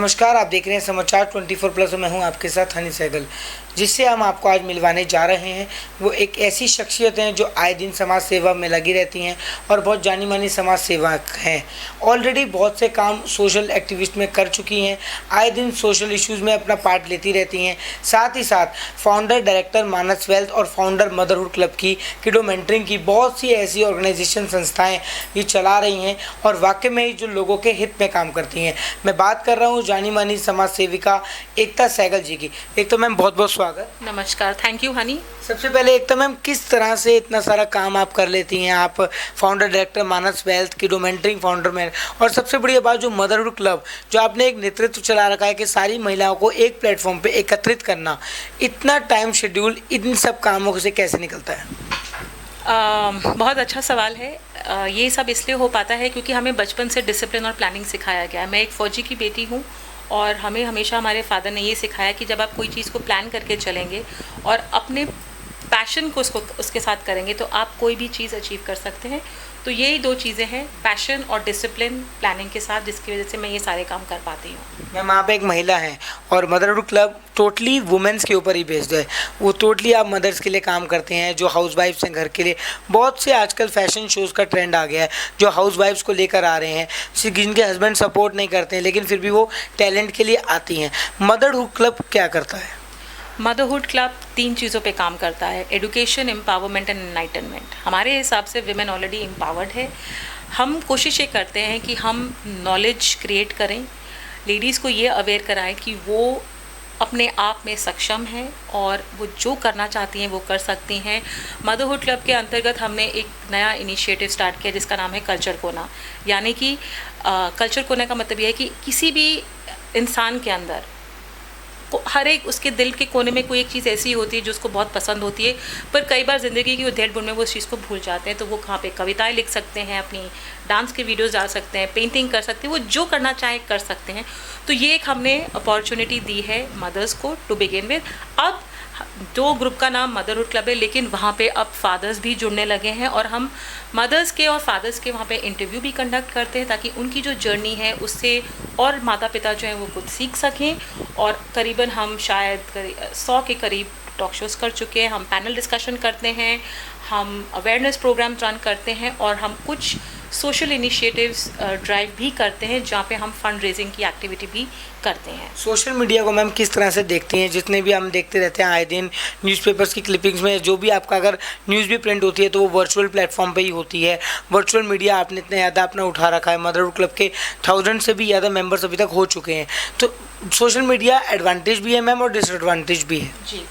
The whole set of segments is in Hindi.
नमस्कार, आप देख रहे हैं समाचार 24+ और मैं हूं आपके साथ हनी सहगल। जिससे हम आपको आज मिलवाने जा रहे हैं वो एक ऐसी शख्सियत हैं जो आए दिन समाज सेवा में लगी रहती हैं और बहुत जानी मानी समाज सेवक हैं। ऑलरेडी बहुत से काम सोशल एक्टिविस्ट में कर चुकी हैं, आए दिन सोशल इश्यूज़ में अपना पार्ट लेती रहती हैं। साथ ही साथ फाउंडर डायरेक्टर मानस वेल्थ और फाउंडर मदरहुड क्लब की किडो मेंटरिंग की बहुत सी ऐसी ऑर्गेनाइजेशन संस्थाएँ ये चला रही हैं और वाकई में ही जो लोगों के हित में काम करती हैं। मैं बात कर रहा हूँ जानी मानी समाज सेविका एकता सहगल जी की। एकता मैम, बहुत बहुत स्वागत। नमस्कार, थैंक यू हनी। सबसे पहले एकता मैम, किस तरह से इतना सारा काम आप कर लेती हैं? आप फाउंडर डायरेक्टर मानस वेल्थ की डोमेंटरिंग फाउंडर में, और सबसे बड़ी बात जो मदरहुड क्लब जो आपने एक नेतृत्व चला रखा है कि सारी महिलाओं को एक प्लेटफॉर्म पे एकत्रित करना, इतना टाइम शेड्यूल इन सब कामों से कैसे निकलता है? बहुत अच्छा सवाल है। ये सब इसलिए हो पाता है क्योंकि हमें बचपन से डिसिप्लिन और प्लानिंग सिखाया गया है। मैं एक फ़ौजी की बेटी हूँ और हमें हमेशा हमारे फादर ने ये सिखाया कि जब आप कोई चीज़ को प्लान करके चलेंगे और अपने पैशन को उसके साथ करेंगे तो आप कोई भी चीज़ अचीव कर सकते हैं। तो यही दो चीज़ें हैं, पैशन और डिसिप्लिन प्लानिंग के साथ, जिसकी वजह से मैं ये सारे काम कर पाती हूँ। मैम, आप एक महिला हैं और मदरहुड क्लब टोटली वुमेंस के ऊपर ही बेस्ड है। वो टोटली आप मदर्स के लिए काम करते हैं जो हाउस वाइफ्स हैं घर के लिए। बहुत से आजकल फैशन शोज़ का ट्रेंड आ गया है जो हाउस वाइफ्स को लेकर आ रहे हैं, जिनके हस्बैंड सपोर्ट नहीं करते हैं लेकिन फिर भी वो टैलेंट के लिए आती हैं। मदरहुड क्लब क्या करता है? मदरहुड क्लब 3 चीज़ों पे काम करता है: एडुकेशन, एम्पावरमेंट एंड एनलाइटनमेंट। हमारे हिसाब से विमेन ऑलरेडी एम्पावर्ड है। हम कोशिश ये करते हैं कि हम नॉलेज क्रिएट करें, लेडीज़ को ये अवेयर कराएं कि वो अपने आप में सक्षम हैं और वो जो करना चाहती हैं वो कर सकती हैं। मदरहुड क्लब के अंतर्गत हमने एक नया इनिशिएटिव स्टार्ट किया जिसका नाम है कल्चर कोना। यानी कि कल्चर कोना का मतलब ये है कि किसी भी इंसान के अंदर हर एक उसके दिल के कोने में कोई एक चीज़ ऐसी होती है जो उसको बहुत पसंद होती है, पर कई बार ज़िंदगी की उधेड़ बुन में वो उस चीज़ को भूल जाते हैं। तो वो कहाँ पे कविताएं लिख सकते हैं, अपनी डांस के वीडियोस डाल सकते हैं, पेंटिंग कर सकते हैं, वो जो करना चाहे कर सकते हैं। तो ये एक हमने अपॉर्चुनिटी दी है मदर्स को टू बिगिन विद। अब 2 ग्रुप का नाम मदरहुड क्लब है, लेकिन वहाँ पे अब फादर्स भी जुड़ने लगे हैं और हम मदर्स के और फादर्स के वहाँ पे इंटरव्यू भी कंडक्ट करते हैं ताकि उनकी जो जर्नी है उससे और माता पिता जो हैं वो कुछ सीख सकें। और करीबन हम शायद 100 के करीब टॉक शोज़ कर चुके हैं। हम पैनल डिस्कशन करते हैं, हम अवेयरनेस प्रोग्राम रन करते हैं और हम कुछ सोशल इनिशिएटिव्स ड्राइव भी करते हैं जहाँ पे हम फंड रेजिंग की एक्टिविटी भी करते हैं। सोशल मीडिया को मैम किस तरह से देखती हैं? जितने भी हम देखते रहते हैं आए दिन न्यूज़पेपर्स की क्लिपिंग्स में, जो भी आपका अगर न्यूज़ भी प्रिंट होती है तो वो वर्चुअल प्लेटफॉर्म पे ही होती है। वर्चुअल मीडिया आपने इतना ज़्यादा अपना उठा रखा है, मदरहुड क्लब के 1000 से भी ज़्यादा मेंबर्स अभी तक हो चुके हैं। तो सोशल मीडिया एडवांटेज भी है मैम और डिसएडवांटेज भी है। जी,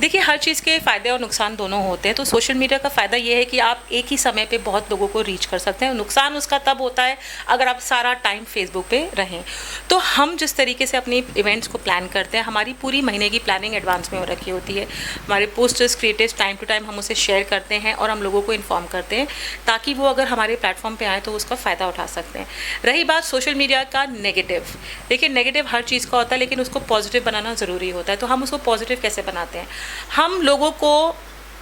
देखिए, हर चीज़ के फ़ायदे और नुकसान दोनों होते हैं। तो सोशल मीडिया का फ़ायदा ये है कि आप एक ही समय पे बहुत लोगों को रीच कर सकते हैं। नुकसान उसका तब होता है अगर आप सारा टाइम फेसबुक पे रहें। तो हम जिस तरीके से अपने इवेंट्स को प्लान करते हैं, हमारी पूरी महीने की प्लानिंग एडवांस में हो रखी होती है। हमारे posters, creatives time to time हम उसे शेयर करते हैं और हम लोगों को इन्फॉर्म करते हैं ताकि वो अगर हमारे प्लेटफॉर्म पर आए तो उसका फ़ायदा उठा सकते हैं। रही बात सोशल मीडिया का नेगेटिव, देखिए नेगेटिव हर चीज़ का होता है लेकिन उसको पॉजिटिव बनाना ज़रूरी होता है। तो हम उसको पॉजिटिव कैसे बनाते हैं? हम लोगों को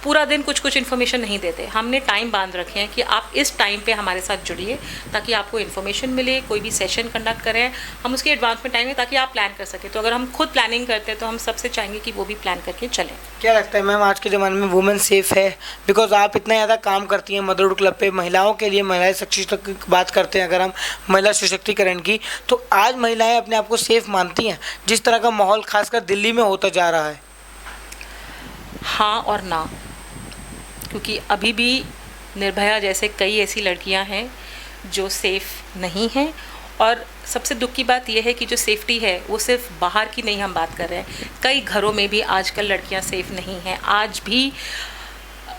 पूरा दिन कुछ इन्फॉर्मेशन नहीं देते। हमने टाइम बांध रखे हैं कि आप इस टाइम पे हमारे साथ जुड़िए ताकि आपको इन्फॉर्मेशन मिले। कोई भी सेशन कंडक्ट करें हम उसके एडवांस में टाइम है ताकि आप प्लान कर सकें। तो अगर हम खुद प्लानिंग करते हैं तो हम सबसे चाहेंगे कि वो भी प्लान करके चलें। क्या लगता है मैम आज के ज़माने में वुमेन सेफ़ है? बिकॉज आप इतना ज़्यादा काम करती हैं मदरहुड क्लब पे महिलाओं के लिए, महिला सशक्तिकरण की बात करते हैं अगर हम महिला सशक्तिकरण की, तो आज महिलाएँ अपने आप को सेफ़ मानती हैं जिस तरह का माहौल खासकर दिल्ली में होता जा रहा है? हाँ और ना, क्योंकि अभी भी निर्भया जैसे कई ऐसी लड़कियां हैं जो सेफ़ नहीं हैं। और सबसे दुख की बात यह है कि जो सेफ्टी है वो सिर्फ बाहर की नहीं हम बात कर रहे हैं, कई घरों में भी आजकल लड़कियां सेफ़ नहीं हैं। आज भी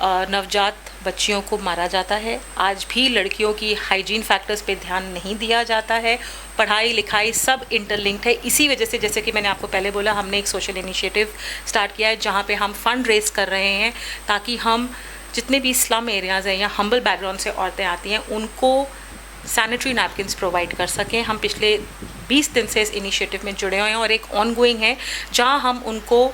नवजात बच्चियों को मारा जाता है, आज भी लड़कियों की हाइजीन फैक्टर्स पे ध्यान नहीं दिया जाता है। पढ़ाई लिखाई सब इंटरलिंक्ड है। इसी वजह से, जैसे कि मैंने आपको पहले बोला, हमने एक सोशल इनिशिएटिव स्टार्ट किया है जहाँ पे हम फंड रेज कर रहे हैं ताकि हम जितने भी स्लम एरियाज़ हैं या हम्बल बैकग्राउंड से औरतें आती हैं उनको सैनिटरी नैपकिन्स प्रोवाइड कर सकें। हम पिछले 20 दिन से इस इनिशिएटिव में जुड़े हुए हैं और एक ऑनगोइंग है जहाँ हम उनको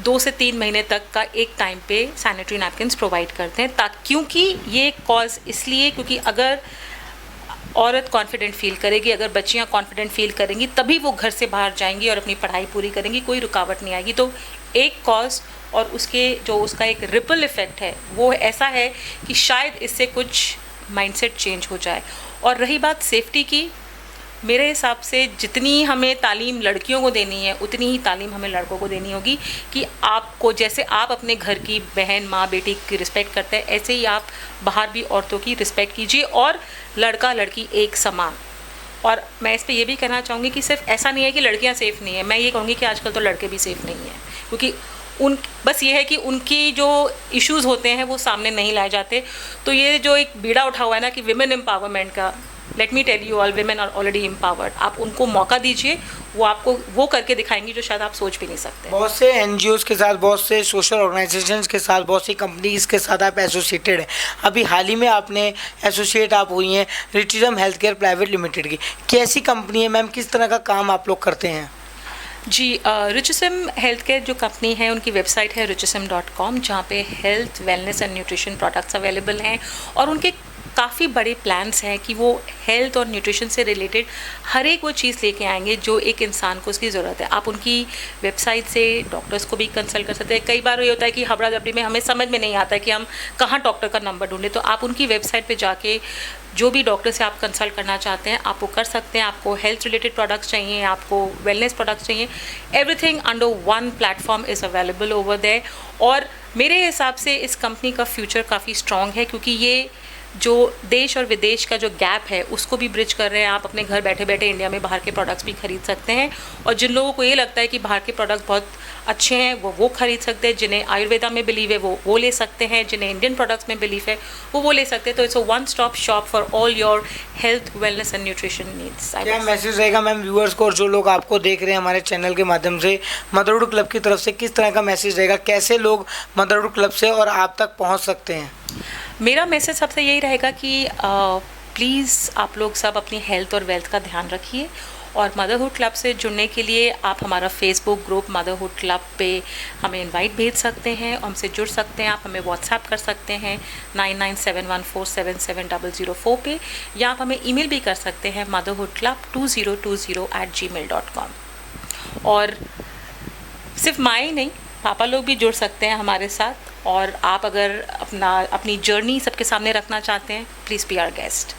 2 से 3 महीने तक का एक टाइम पे सैनिटरी नैपकिन्स प्रोवाइड करते हैं। क्योंकि ये कॉज इसलिए, क्योंकि अगर औरत कॉन्फिडेंट फील करेगी, अगर बच्चियाँ कॉन्फिडेंट फील करेंगी तभी वो घर से बाहर जाएंगी और अपनी पढ़ाई पूरी करेंगी, कोई रुकावट नहीं आएगी। तो एक कॉज और उसके जो उसका एक रिपल इफ़ेक्ट है वो ऐसा है कि शायद इससे कुछ माइंडसेट चेंज हो जाए। और रही बात सेफ्टी की, मेरे हिसाब से जितनी हमें तालीम लड़कियों को देनी है उतनी ही तालीम हमें लड़कों को देनी होगी कि आपको, जैसे आप अपने घर की बहन माँ बेटी की रिस्पेक्ट करते हैं, ऐसे ही आप बाहर भी औरतों की रिस्पेक्ट कीजिए, और लड़का लड़की एक समान। और मैं इस पे ये भी कहना चाहूँगी कि सिर्फ ऐसा नहीं है कि लड़कियाँ सेफ़ नहीं है, मैं ये कहूँगी कि आजकल तो लड़के भी सेफ़ नहीं हैं, क्योंकि बस ये है कि उनकी जो इश्यूज़ होते हैं वो सामने नहीं लाए जाते। तो ये जो एक बीड़ा उठा हुआ है ना कि विमेन एम्पावरमेंट का, let me tell you all, women are already empowered. आप उनको मौका दीजिए, वो आपको वो करके दिखाएंगी जो शायद आप सोच भी नहीं सकते। बहुत से एनजीओज़ के साथ, बहुत से सोशल ऑर्गेनाइजेशंस के साथ, बहुत सी कंपनीज़ के साथ आप एसोसिएटेड हैं। अभी हाल ही में आपने एसोसिएट आप हुई हैं रिचिज्म हेल्थ केयर प्राइवेट लिमिटेड की। कैसी कंपनी है मैम, किस तरह का काम आप लोग करते हैं? जी, रिचिज्म हेल्थ केयर जो कंपनी है उनकी वेबसाइट है richism.com, जहाँ पे health wellness and nutrition products available हैं, और उनके काफ़ी बड़े प्लान्स हैं कि वो हेल्थ और न्यूट्रिशन से रिलेटेड हर एक वो चीज़ लेके आएंगे जो एक इंसान को उसकी ज़रूरत है। आप उनकी वेबसाइट से डॉक्टर्स को भी कंसल्ट कर सकते हैं। कई बार ये होता है कि हबड़ा दबड़ी में हमें समझ में नहीं आता है कि हम कहाँ डॉक्टर का नंबर ढूंढें, तो आप उनकी वेबसाइट पे जाके जो भी डॉक्टर से आप कंसल्ट करना चाहते हैं आप वो कर सकते हैं। आपको हेल्थ रिलेटेड प्रोडक्ट्स चाहिए, आपको वेलनेस प्रोडक्ट्स चाहिए, everything under one platform is available over there. और मेरे हिसाब से इस कंपनी का फ्यूचर काफ़ी स्ट्रॉन्ग है, क्योंकि ये जो देश और विदेश का जो गैप है उसको भी ब्रिज कर रहे हैं। आप अपने घर बैठे बैठे इंडिया में बाहर के प्रोडक्ट्स भी खरीद सकते हैं, और जिन लोगों को ये लगता है कि बाहर के प्रोडक्ट्स बहुत अच्छे हैं वो खरीद सकते हैं। जिन्हें आयुर्वेदा में बिलीव है वो ले सकते हैं, जिन्हें इंडियन प्रोडक्ट्स में बिलीव है वो ले सकते हैं। तो it's a one stop shop for all your health wellness and nutrition needs. क्या मैसेज रहेगा मैम व्यूअर्स को, और जो लोग आपको देख रहे हैं हमारे चैनल के माध्यम से, मदरहुड क्लब की तरफ से किस तरह का मैसेज रहेगा? कैसे लोग मदरहुड क्लब से और आप तक पहुँच सकते हैं? मेरा मैसेज सबसे यही रहेगा कि प्लीज़ आप लोग सब अपनी हेल्थ और वेल्थ का ध्यान रखिए, और मदरहुड क्लब से जुड़ने के लिए आप हमारा फेसबुक ग्रुप मदरहुड क्लब पे हमें इनवाइट भेज सकते हैं, हमसे जुड़ सकते हैं। आप हमें व्हाट्सएप कर सकते हैं 9971477004 पे, या आप हमें ईमेल भी कर सकते हैं motherhoodclub2020@gmail.com। और सिर्फ माँ ही नहीं, पापा लोग भी जुड़ सकते हैं हमारे साथ, और आप अगर अपनी जर्नी सबके सामने रखना चाहते हैं, प्लीज़ बी आवर गेस्ट।